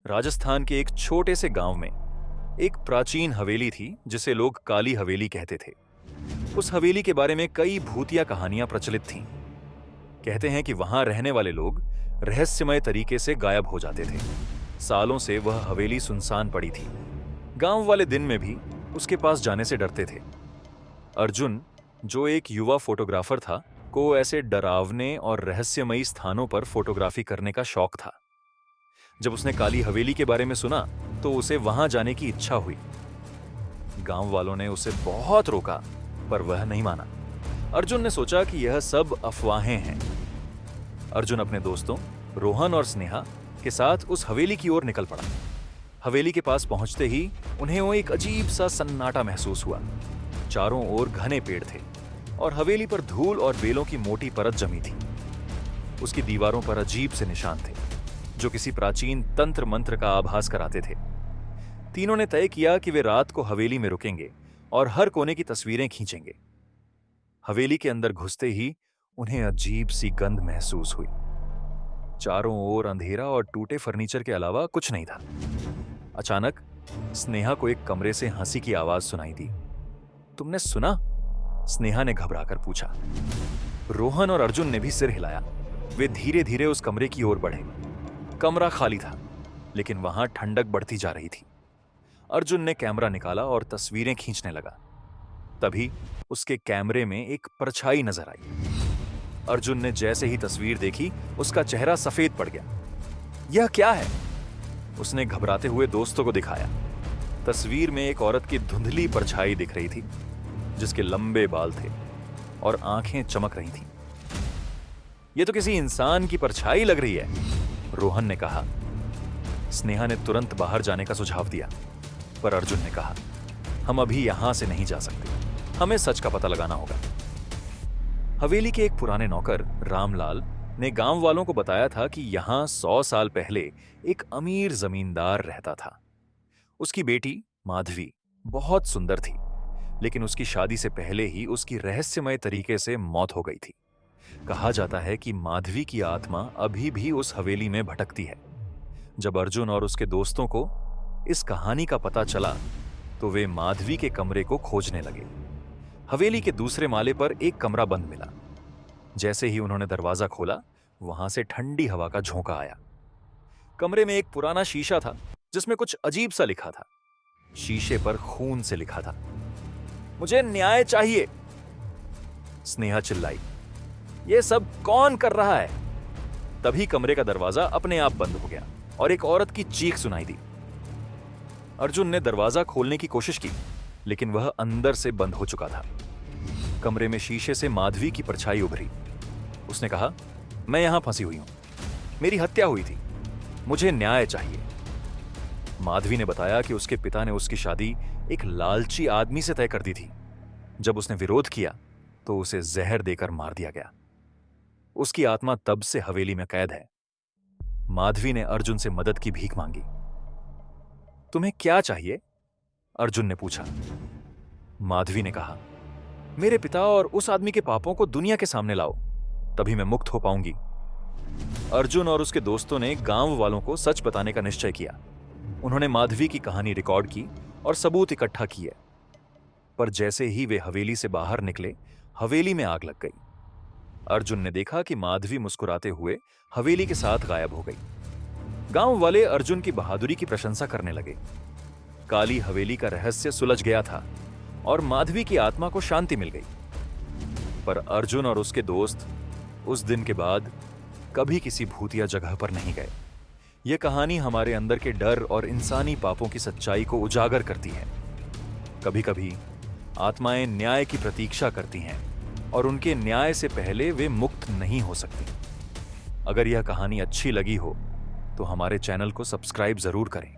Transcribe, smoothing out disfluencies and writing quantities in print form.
राजस्थान के एक छोटे से गांव में एक प्राचीन हवेली थी जिसे लोग काली हवेली कहते थे। उस हवेली के बारे में कई भूतिया कहानियां प्रचलित थीं। कहते हैं कि वहां रहने वाले लोग रहस्यमय तरीके से गायब हो जाते थे। सालों से वह हवेली सुनसान पड़ी थी। गांव वाले दिन में भी उसके पास जाने से डरते थे। अर्जुन, जो एक युवा फोटोग्राफर था, को ऐसे डरावने और रहस्यमयी स्थानों पर फोटोग्राफी करने का शौक था। जब उसने काली हवेली के बारे में सुना तो उसे वहां जाने की इच्छा हुई। गांव वालों ने उसे बहुत रोका, पर वह नहीं माना। अर्जुन ने सोचा कि यह सब अफवाहें हैं। अर्जुन अपने दोस्तों रोहन और स्नेहा के साथ उस हवेली की ओर निकल पड़ा। हवेली के पास पहुंचते ही उन्हें वो एक अजीब सा सन्नाटा महसूस हुआ। चारों ओर घने पेड़ थे और हवेली पर धूल और बेलों की मोटी परत जमी थी। उसकी दीवारों पर अजीब से निशान थे जो किसी प्राचीन तंत्र मंत्र का आभास कराते थे। तीनों ने तय किया कि वे रात को हवेली में रुकेंगे और हर कोने की तस्वीरें खींचेंगे। हवेली के अंदर घुसते ही उन्हें अजीब सी गंध महसूस हुई। चारों ओर अंधेरा और टूटे फर्नीचर के अलावा कुछ नहीं था। अचानक स्नेहा को एक कमरे से हंसी की आवाज सुनाई दी। तुमने सुना? स्नेहा ने घबराकर पूछा। रोहन और अर्जुन ने भी सिर हिलाया। वे धीरे धीरे उस कमरे की ओर बढ़े। कमरा खाली था, लेकिन वहां ठंडक बढ़ती जा रही थी। अर्जुन ने कैमरा निकाला और तस्वीरें खींचने लगा। तभी उसके कैमरे में एक परछाई नजर आई। अर्जुन ने जैसे ही तस्वीर देखी, उसका चेहरा सफेद पड़ गया। यह क्या है? उसने घबराते हुए दोस्तों को दिखाया। तस्वीर में एक औरत की धुंधली परछाई दिख रही थी, जिसके लंबे बाल थे और आंखें चमक रही थीं। यह तो किसी इंसान की परछाई लग रही है, रोहन ने कहा। स्नेहा ने तुरंत बाहर जाने का सुझाव दिया, पर अर्जुन ने कहा, हम अभी यहां से नहीं जा सकते, हमें सच का पता लगाना होगा। हवेली के एक पुराने नौकर रामलाल ने गांव वालों को बताया था कि यहां 100 साल पहले एक अमीर जमींदार रहता था। उसकी बेटी माधवी बहुत सुंदर थी, लेकिन उसकी शादी से पहले ही उसकी रहस्यमय तरीके से मौत हो गई थी। कहा जाता है कि माधवी की आत्मा अभी भी उस हवेली में भटकती है। जब अर्जुन और उसके दोस्तों को इस कहानी का पता चला तो वे माधवी के कमरे को खोजने लगे। हवेली के दूसरे माले पर एक कमरा बंद मिला। जैसे ही उन्होंने दरवाजा खोला, वहां से ठंडी हवा का झोंका आया। कमरे में एक पुराना शीशा था जिसमें कुछ अजीब सा लिखा था। शीशे पर खून से लिखा था, मुझे न्याय चाहिए। स्नेहा चिल्लाई, यह सब कौन कर रहा है? तभी कमरे का दरवाजा अपने आप बंद हो गया और एक औरत की चीख सुनाई दी। अर्जुन ने दरवाजा खोलने की कोशिश की, लेकिन वह अंदर से बंद हो चुका था। कमरे में शीशे से माधवी की परछाई उभरी। उसने कहा, मैं यहां फंसी हुई हूं, मेरी हत्या हुई थी, मुझे न्याय चाहिए। माधवी ने बताया कि उसके पिता ने उसकी शादी एक लालची आदमी से तय कर दी थी। जब उसने विरोध किया तो उसे जहर देकर मार दिया गया। उसकी आत्मा तब से हवेली में कैद है। माधवी ने अर्जुन से मदद की भीख मांगी। तुम्हें क्या चाहिए? अर्जुन ने पूछा। माधवी ने कहा, मेरे पिता और उस आदमी के पापों को दुनिया के सामने लाओ, तभी मैं मुक्त हो पाऊंगी। अर्जुन और उसके दोस्तों ने गांव वालों को सच बताने का निश्चय किया। उन्होंने माधवी की कहानी रिकॉर्ड की और सबूत इकट्ठा किए। पर जैसे ही वे हवेली से बाहर निकले, हवेली में आग लग गई। अर्जुन ने देखा कि माधवी मुस्कुराते हुए हवेली के साथ गायब हो गई। गांव वाले अर्जुन की बहादुरी की प्रशंसा करने लगे। काली हवेली का रहस्य सुलझ गया था और माधवी की आत्मा को शांति मिल गई। पर अर्जुन और उसके दोस्त उस दिन के बाद कभी किसी भूतिया जगह पर नहीं गए। यह कहानी हमारे अंदर के डर और इंसानी पापों की सच्चाई को उजागर करती है। कभी कभी आत्माएं न्याय की प्रतीक्षा करती हैं और उनके न्याय से पहले वे मुक्त नहीं हो सकती। अगर यह कहानी अच्छी लगी हो तो हमारे चैनल को सब्सक्राइब जरूर करें।